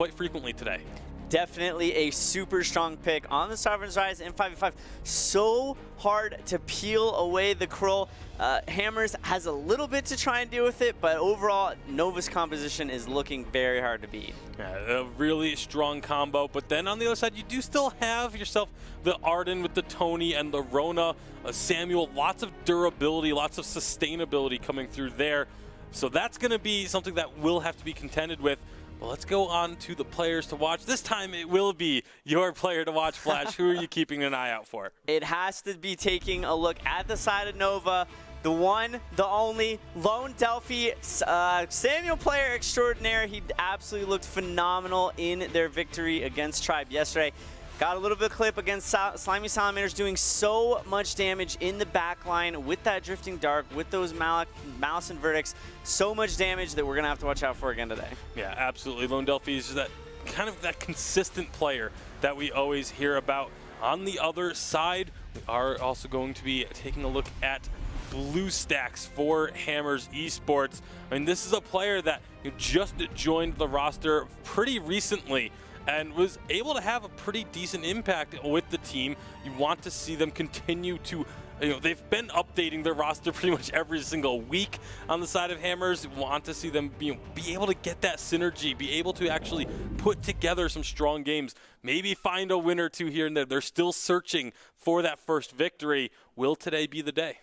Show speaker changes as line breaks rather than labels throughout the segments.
quite frequently today.
Definitely a super strong pick on the Sovereign's Rise in 5v5. So hard to peel away the Krull. Hammers has a little bit to try and deal with it, but overall, Nova's composition is looking very hard to beat.
Yeah, a really strong combo, but then on the other side, you do still have yourself the Arden with the Tony and the Rona, Samuel, lots of durability, lots of sustainability coming through there. So that's going to be something that will have to be contended with. Well, let's go on to the players to watch. This time it will be your player to watch, Flash. Who are you keeping an eye out for?
It has to be taking a look at the side of Nova. The one, the only, Lone Delphi, Samuel player extraordinaire. He absolutely looked phenomenal in their victory against Tribe yesterday. Got a little bit of clip against Slimy Salamanders, doing so much damage in the back line with that Drifting Dark, with those Malice and Verdicts. So much damage that we're going to have to watch out for again today.
Yeah, absolutely. Lone Delphi is that kind of that consistent player that we always hear about. On the other side, we are also going to be taking a look at BlueStacks for Hammers Esports. I mean, this is a player that just joined the roster pretty recently and was able to have a pretty decent impact with the team. You want to see them continue to, they've been updating their roster pretty much every single week on the side of Hammers. You want to see them be able to get that synergy, be able to actually put together some strong games, maybe find a win or two here and there. They're still searching for that first victory. Will today be the day?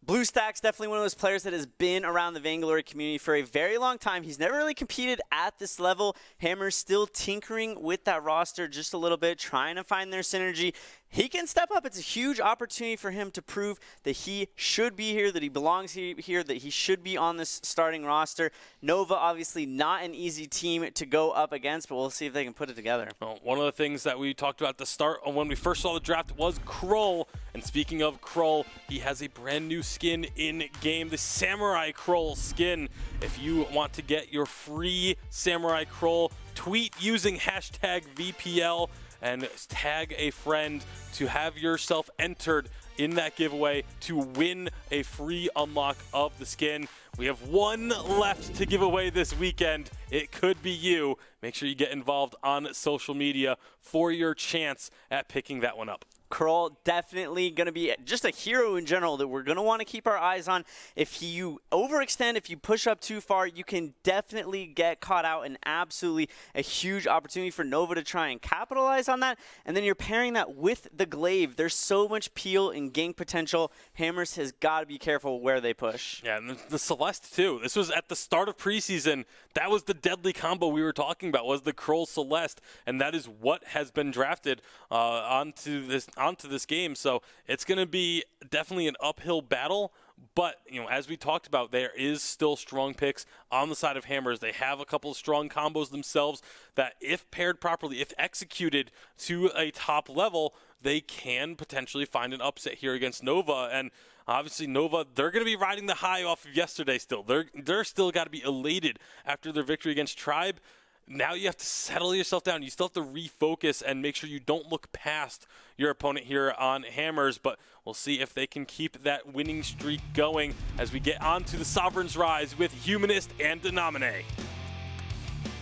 BlueStacks, definitely one of those players that has been around the Vainglory community for a very long time. He's never really competed at this level. Hammer's still tinkering with that roster just a little bit, trying to find their synergy. He can step up. It's a huge opportunity for him to prove that he should be here, that he belongs here, that he should be on this starting roster. Nova, obviously not an easy team to go up against, but we'll see if they can put it together.
Well, one of the things that we talked about at the start when we first saw the draft was Krull. And speaking of Krull, he has a brand new skin in-game, the Samurai Krull skin. If you want to get your free Samurai Krull, tweet using hashtag VPL and tag a friend to have yourself entered in that giveaway to win a free unlock of the skin. We have one left to give away this weekend. It could be you. Make sure you get involved on social media for your chance at picking that one up.
Krull definitely going to be just a hero in general that we're going to want to keep our eyes on. If you overextend, if you push up too far, you can definitely get caught out, and absolutely a huge opportunity for Nova to try and capitalize on that. And then you're pairing that with the Glaive. There's so much peel and gank potential. Hammers has got to be careful where they push.
Yeah, and the Celeste too. This was at the start of preseason. That was the deadly combo we were talking about, was the Krull Celeste, and that is what has been drafted onto this game. So it's going to be definitely an uphill battle, but as we talked about, there is still strong picks on the side of Hammers. They have a couple of strong combos themselves that, if paired properly, if executed to a top level, they can potentially find an upset here against Nova. And obviously Nova, they're going to be riding the high off of yesterday still. They're still got to be elated after their victory against Tribe. Now you have to settle yourself down. You still have to refocus and make sure you don't look past your opponent here on Hammers, but we'll see if they can keep that winning streak going as we get on to the Sovereign's Rise with Humanist and Denominate.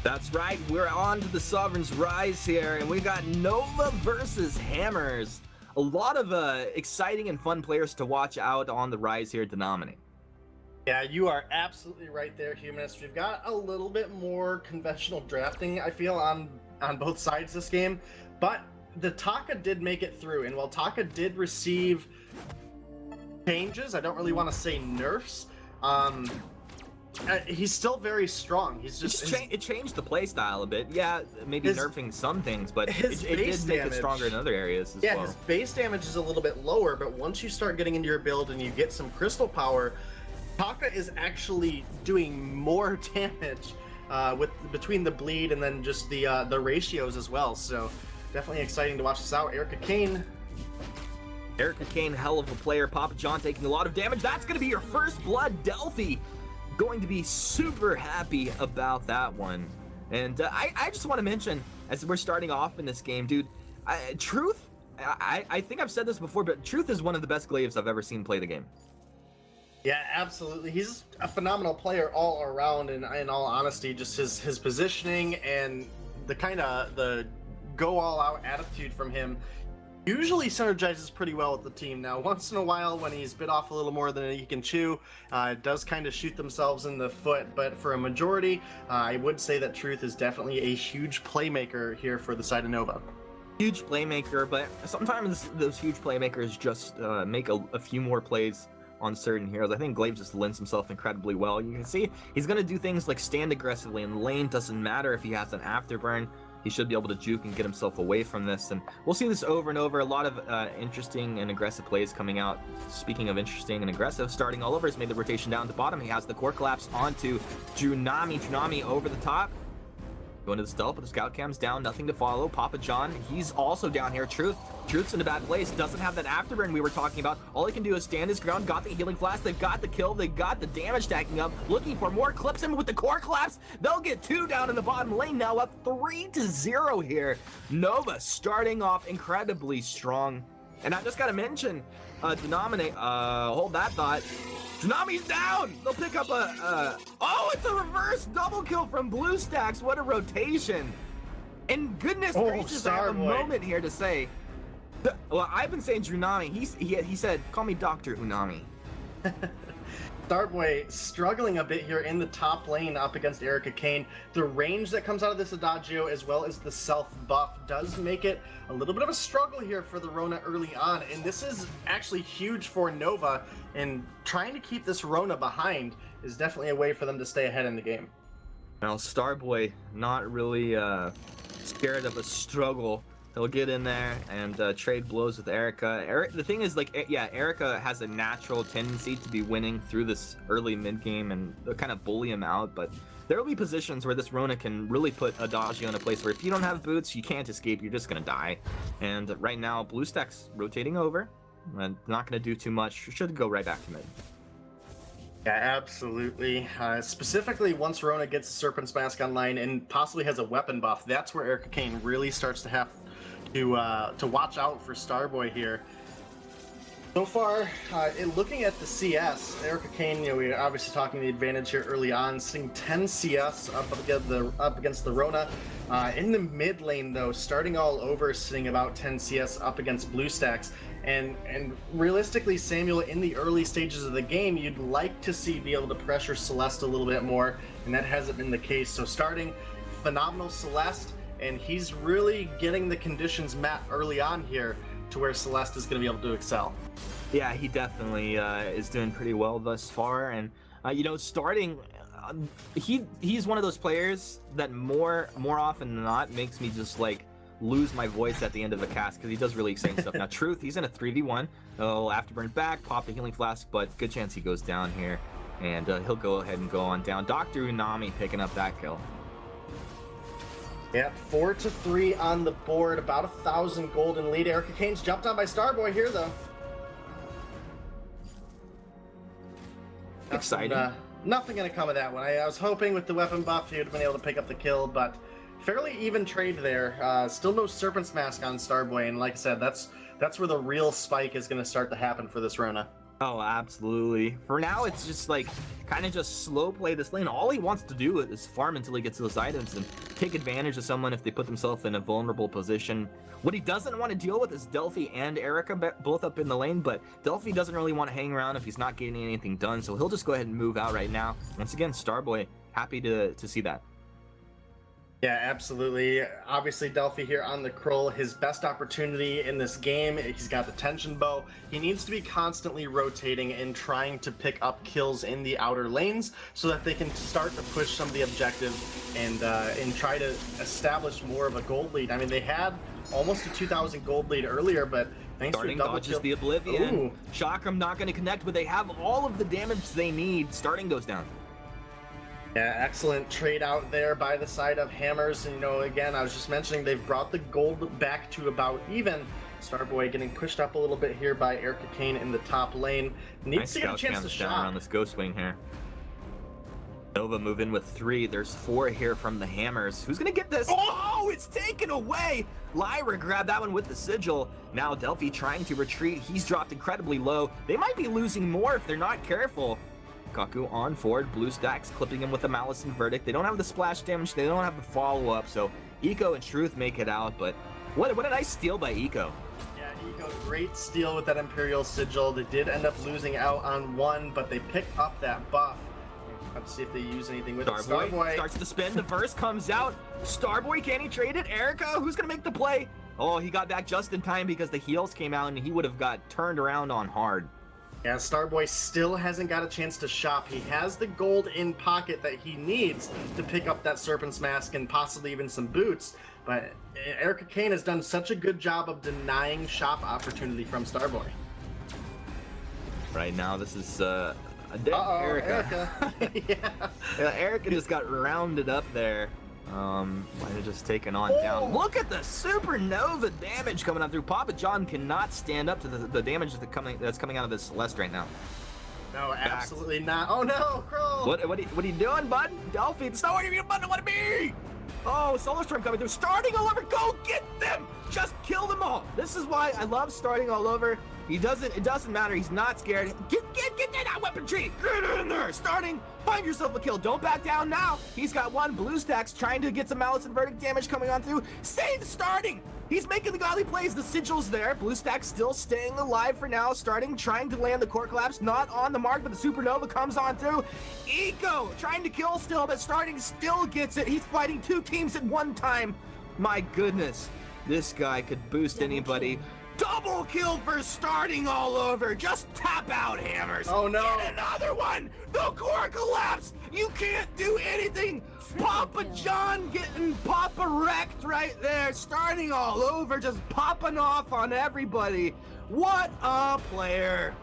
That's right, we're on to the Sovereign's Rise here, and we've got Nova versus Hammers. A lot of exciting and fun players to watch out on the Rise here at Denominate.
Yeah, you are absolutely right there, Humanist. We've got a little bit more conventional drafting, I feel, on both sides this game, but the Taka did make it through, and while Taka did receive changes, I don't really want to say nerfs, he's still very strong. He's just
it changed the play style a bit. Yeah, maybe nerfing some things, but it did make it stronger in other areas as well. Yeah,
his base damage is a little bit lower, but once you start getting into your build and you get some crystal power, Taka is actually doing more damage between the bleed and then just the ratios as well. So definitely exciting to watch this out. Erica Kane,
hell of a player. Papa John taking a lot of damage. That's going to be your first blood. Delphi going to be super happy about that one. And I just want to mention, as we're starting off in this game, dude, Truth, I think I've said this before, but Truth is one of the best glaives I've ever seen play the game.
Yeah, absolutely. He's a phenomenal player all around, and in all honesty, just his positioning and the go all out attitude from him usually synergizes pretty well with the team. Now, once in a while, when he's bit off a little more than he can chew, it does kind of shoot themselves in the foot. But for a majority, I would say that Truth is definitely a huge playmaker here for the side of Nova.
Huge playmaker, but sometimes those huge playmakers just make a few more plays on certain heroes. I think Glaive just lends himself incredibly well. You can see he's going to do things like stand aggressively in lane. Doesn't matter if he has an afterburn. He should be able to juke and get himself away from this. And we'll see this over and over. A lot of interesting and aggressive plays coming out. Speaking of interesting and aggressive, starting all over has made the rotation down to bottom. He has the core collapse onto Junami. Junami over the top. Going to the stealth, but the scout cam's down, nothing to follow. Papa John, he's also down here. Truth's in a bad place, doesn't have that afterburn we were talking about. All he can do is stand his ground, got the healing flash, they've got the kill, they've got the damage stacking up, looking for more, clips him with the core collapse. They'll get 2 down in the bottom lane, now up 3-0 here. Nova starting off incredibly strong. And I just gotta mention, hold that thought. Tsunami's down! They'll pick up oh, it's a reverse double kill from BlueStacks. What a rotation. And goodness gracious, I have a moment here to say. Well, I've been saying Tsunami. He said, call me Dr. Unami.
Starboy struggling a bit here in the top lane up against Erica Kane. The range that comes out of this Adagio as well as the self buff does make it a little bit of a struggle here for the Rona early on, and this is actually huge for Nova, and trying to keep this Rona behind is definitely a way for them to stay ahead in the game.
Now Starboy not really scared of a struggle. He'll get in there and trade blows with Erica. The thing is, like, yeah, Erica has a natural tendency to be winning through this early mid game and kind of bully him out, but there will be positions where this Rona can really put Adagio in a place where if you don't have boots, you can't escape, you're just gonna die. And right now, BlueStacks rotating over, and not gonna do too much, should go right back to mid.
Yeah, absolutely. Specifically, once Rona gets the Serpent's Mask online and possibly has a weapon buff, that's where Erica Kane really starts to have to watch out for Starboy here. So far, looking at the CS, Erica Kane, we're obviously talking the advantage here early on, seeing 10 CS up against the Rona. In the mid lane, though, starting all over, sitting about 10 CS up against BlueStacks. And realistically, Samuel, in the early stages of the game, you'd like to see be able to pressure Celeste a little bit more, and that hasn't been the case. So starting phenomenal Celeste, and he's really getting the conditions met early on here to where Celeste is going to be able to excel.
Yeah, he definitely is doing pretty well thus far, and starting, he's one of those players that more often than not makes me just like lose my voice at the end of a cast because he does really exciting stuff. Now, Truth, he's in a 3v1. He'll afterburn back, pop the healing flask, but good chance he goes down here, and he'll go ahead and go on down. Dr. Unami picking up that kill.
Yeah, 4-3 on the board, about 1,000 gold in lead. Erica Kane's jumped on by Starboy here, though.
Exciting.
Nothing gonna come of that one. I was hoping with the weapon buff he would have been able to pick up the kill, but fairly even trade there. Still no Serpent's Mask on Starboy, and like I said, that's where the real spike is gonna start to happen for this Rona.
Oh, absolutely. For now, it's just like kind of just slow play this lane. All he wants to do is farm until he gets those items and take advantage of someone if they put themselves in a vulnerable position. What he doesn't want to deal with is Delphi and Erica both up in the lane, but Delphi doesn't really want to hang around if he's not getting anything done, so he'll just go ahead and move out right now. Once again, Starboy, happy to see that.
Yeah, absolutely. Obviously, Delphi here on the Krull, his best opportunity in this game. He's got the tension bow. He needs to be constantly rotating and trying to pick up kills in the outer lanes so that they can start to push some of the objectives and try to establish more of a gold lead. I mean, they had almost a 2,000 gold lead earlier, but thanks
Starting
to double
dodges
kill.
the Oblivion.
Ooh.
Chakram not going to connect, but they have all of the damage they need. Starting goes down.
Yeah, excellent trade out there by the side of Hammers. And, again, I was just mentioning they've brought the gold back to about even. Starboy getting pushed up a little bit here by Erica Kane in the top lane. Needs to get a chance to shot
around this ghost wing here. Nova move in with 3. There's 4 here from the Hammers. Who's gonna get this? Oh, it's taken away! Lyra grabbed that one with the sigil. Now Delphi trying to retreat. He's dropped incredibly low. They might be losing more if they're not careful. Kaku on forward, BlueStacks clipping him with a Malice and Verdict. They don't have the splash damage, they don't have the follow-up, so Eco and Truth make it out, but what a nice steal by Eco.
Yeah, Eco, great steal with that Imperial Sigil. They did end up losing out on one, but they picked up that buff. Let's see if they use anything with
Starboy starts to spin. The verse comes out. Starboy, can he trade it? Erica, who's gonna make the play? Oh, he got back just in time because the heals came out and he would have got turned around on hard.
Yeah, Starboy still hasn't got a chance to shop. He has the gold in pocket that he needs to pick up that Serpent's Mask and possibly even some boots. But Erica Kane has done such a good job of denying shop opportunity from Starboy.
Right now, this is a dead Erica. Yeah, Erica just got rounded up there. Might have just taken on down. Look at the supernova damage coming out through. Papa John cannot stand up to the damage that's coming out of this Celeste right now.
No, absolutely not. Oh no, Kroll!
What are you doing, bud? Delphi, it's not what you want to be! Oh, Solar Storm coming through. Starting all over. Go get them! Just kill them all. This is why I love starting all over. It doesn't matter. He's not scared. Get that weaponry. Get in there. Starting. Find yourself a kill. Don't back down now. He's got one. Blue Stacks trying to get some Malice and Verdict damage coming on through. Save Starting. He's making the godly plays. The Sigil's there. Blue Stacks still staying alive for now. Starting, trying to land the Core Collapse. Not on the mark, but the Supernova comes on through. Eco trying to kill still, but Starting still gets it. He's fighting two teams at one time. My goodness. This guy could boost anybody. Double kill for Starting all over. Just tap out, Hammers.
Oh no.
Get another one. The Core Collapse. You can't do anything. Papa John getting Papa wrecked right there. Starting all over. Just popping off on everybody. What a player.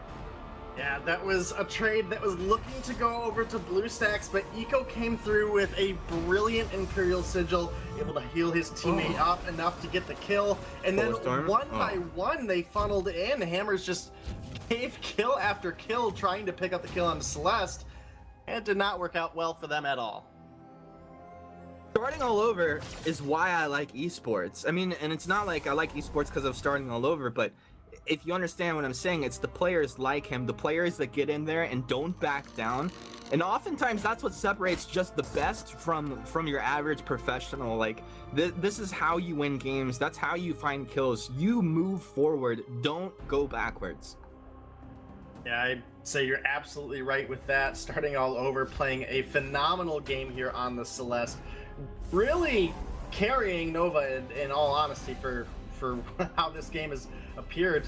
Yeah, that was a trade that was looking to go over to Blue Stacks, but Eco came through with a brilliant Imperial Sigil, able to heal his teammate up enough to get the kill, and then one by one they funneled in. Hammers just gave kill after kill, trying to pick up the kill on Celeste, and it did not work out well for them at all.
Starting all over is why I like esports. I mean, and it's not like I like esports because of starting all over, but if you understand what I'm saying, it's the players like him, the players that get in there and don't back down. And oftentimes that's what separates just the best from your average professional. Like, this is how you win games. That's how you find kills. You move forward. Don't go backwards.
Yeah, I'd say you're absolutely right with that. Starting all over, playing a phenomenal game here on the Celeste. Really carrying Nova in all honesty for how this game has appeared.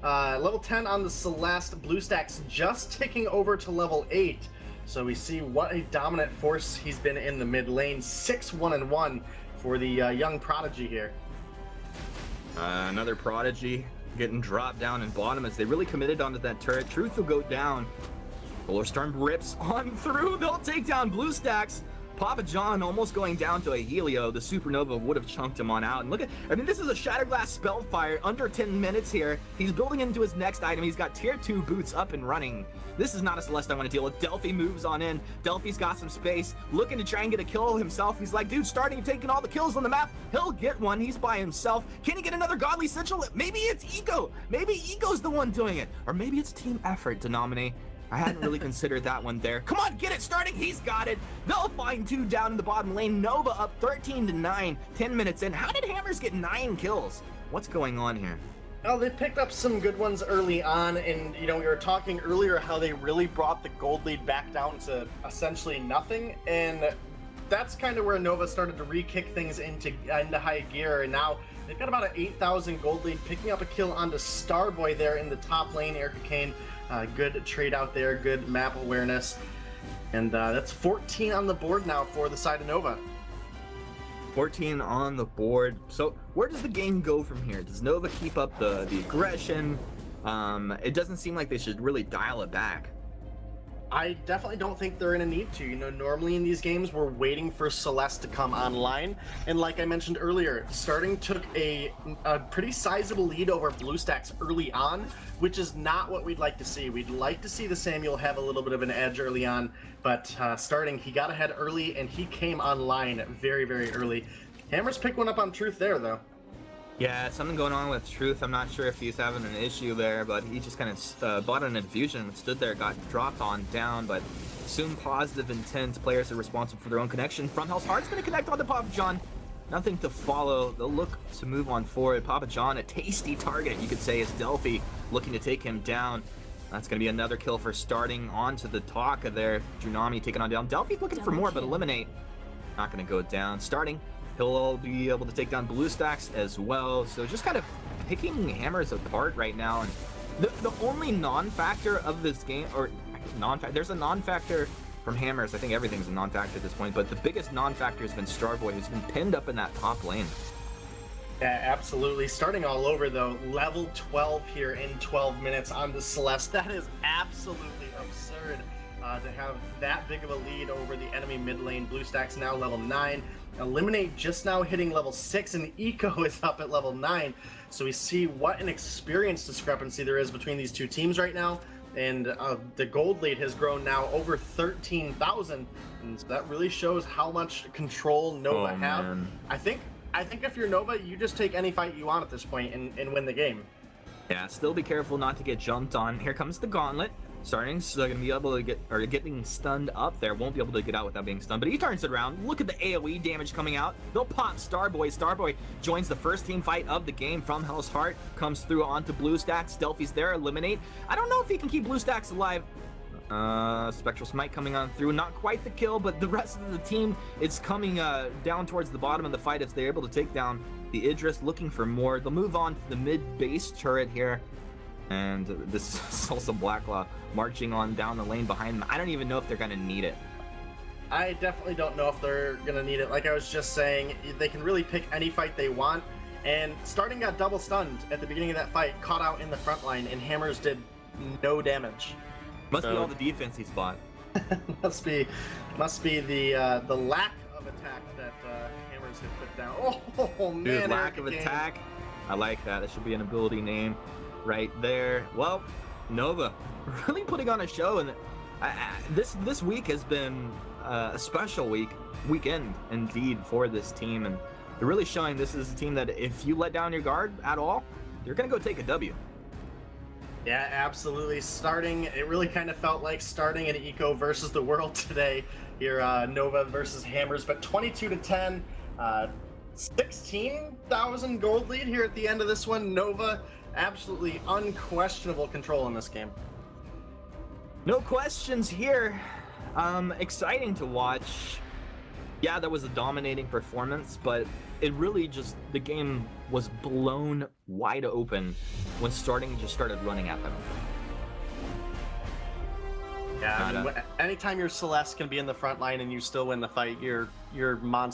Level 10 on the Celeste. Blue Stacks just ticking over to level 8. So we see what a dominant force he's been in the mid lane. 6-1-1 for the young Prodigy here.
Another Prodigy getting dropped down in bottom as they really committed onto that turret. Truth will go down. Solar Storm rips on through. They'll take down Blue Stacks. Papa John almost going down to a Helio. The Supernova would have chunked him on out. And look at, I mean, this is a Shatterglass Spellfire under 10 minutes here. He's building into his next item. He's got tier 2 boots up and running. This is not a Celeste I want to deal with. Delphi moves on in. Delphi's got some space, looking to try and get a kill himself. He's like, dude, Starting taking all the kills on the map. He'll get one. He's by himself. Can he get another Godly Sigil? Maybe it's Eco. Maybe Eco's the one doing it. Or maybe it's team effort to nominate. I hadn't really considered that one there. Come on, get it. Starting. He's got it. They'll find 2 down in the bottom lane. Nova up 13-9. 10 minutes in. How did Hammers get 9 kills? What's going on here?
Well, they picked up some good ones early on, and you know, we were talking earlier how they really brought the gold lead back down to essentially nothing, and that's kind of where Nova started to re-kick things into high gear, and now they've got about an 8,000 gold lead, picking up a kill onto Starboy there in the top lane. Erica Kane, good trade out there, good map awareness, and that's 14 on the board now for the side of Nova.
14 on the board. So where does the game go from here? Does Nova keep up the aggression? It doesn't seem like they should really dial it back.
I definitely don't think they're in a need to. You know, normally in these games, we're waiting for Celeste to come online. And like I mentioned earlier, Starting took a pretty sizable lead over Blue Stacks early on, which is not what we'd like to see. We'd like to see the Samuel have a little bit of an edge early on, but Starting, he got ahead early and he came online very, very early. Hammers picked one up on Truth there, though.
Yeah, something going on with Truth. I'm not sure if he's having an issue there, but he just kind of bought an infusion and stood there, got dropped on down, but soon positive intent. Players are responsible for their own connection. From Hell's Heart's going to connect on to Papa John. nothing to follow. They'll look to move on forward. Papa John, a tasty target, you could say, is Delphi looking to take him down. That's going to be another kill for starting onto the Taka there. Junami taking on down. Delphi's looking for more, but Eliminate not going to go down. Starting, he'll be able to take down BlueStacks as well. So just kind of picking Hammers apart right now. And the only non-factor of this game, or non-factor, there's a non-factor from Hammers. I think everything's a non-factor at this point, but the biggest non-factor has been Starboy, who's been pinned up in that top lane.
Yeah, absolutely. Starting all over, though, level 12 here in 12 minutes on the Celeste. That is absolutely absurd to have that big of a lead over the enemy mid lane. BlueStacks now level 9. Eliminate just now hitting level 6, and Eco is up at level 9. So we see what an experience discrepancy there is between these two teams right now. And the gold lead has grown now over 13,000. And so that really shows how much control Nova have.
Man.
I think if you're Nova, you just take any fight you want at this point and win the game.
Yeah, still be careful not to get jumped on. Here comes the Gauntlet. Starting, so they're going to be able to getting stunned up there. Won't be able to get out without being stunned, but he turns it around. Look at the AoE damage coming out. They'll pop Starboy. Starboy joins the first team fight of the game from Hell's Heart. Comes through onto BlueStacks. Delphi's there, Eliminate. I don't know if he can keep BlueStacks alive. Spectral Smite coming on through. Not quite the kill, but the rest of the team is coming down towards the bottom of the fight if they're able to take down the Idris. Looking for more. They'll move on to the mid base turret here. And this is also Blacklaw marching on down the lane behind them. I don't even know if they're going to need it.
I definitely don't know if they're going to need it. Like I was just saying, they can really pick any fight they want. And Starting got double stunned at the beginning of that fight, caught out in the front line, and Hammers did no damage.
Must be all the defense he's bought.
must be the lack of attack that Hammers had put down. Oh man,
Dude, lack of attack. I like that. That should be an ability name right there. Well, Nova really putting on a show, and this week has been a special weekend indeed for this team, and they're really showing this is a team that if you let down your guard at all, you're gonna go take a W.
Yeah, absolutely. Starting, it really kind of felt like Starting an Eco versus the world today here. Nova versus Hammers, but 22-10, 16,000 gold lead here at the end of this one. Nova, absolutely unquestionable control in this game.
No questions here. Exciting to watch. Yeah, that was a dominating performance, but it really just, the game was blown wide open when Starting just started running at them.
Yeah, I mean, anytime your Celeste can be in the front line and you still win the fight, you're monster.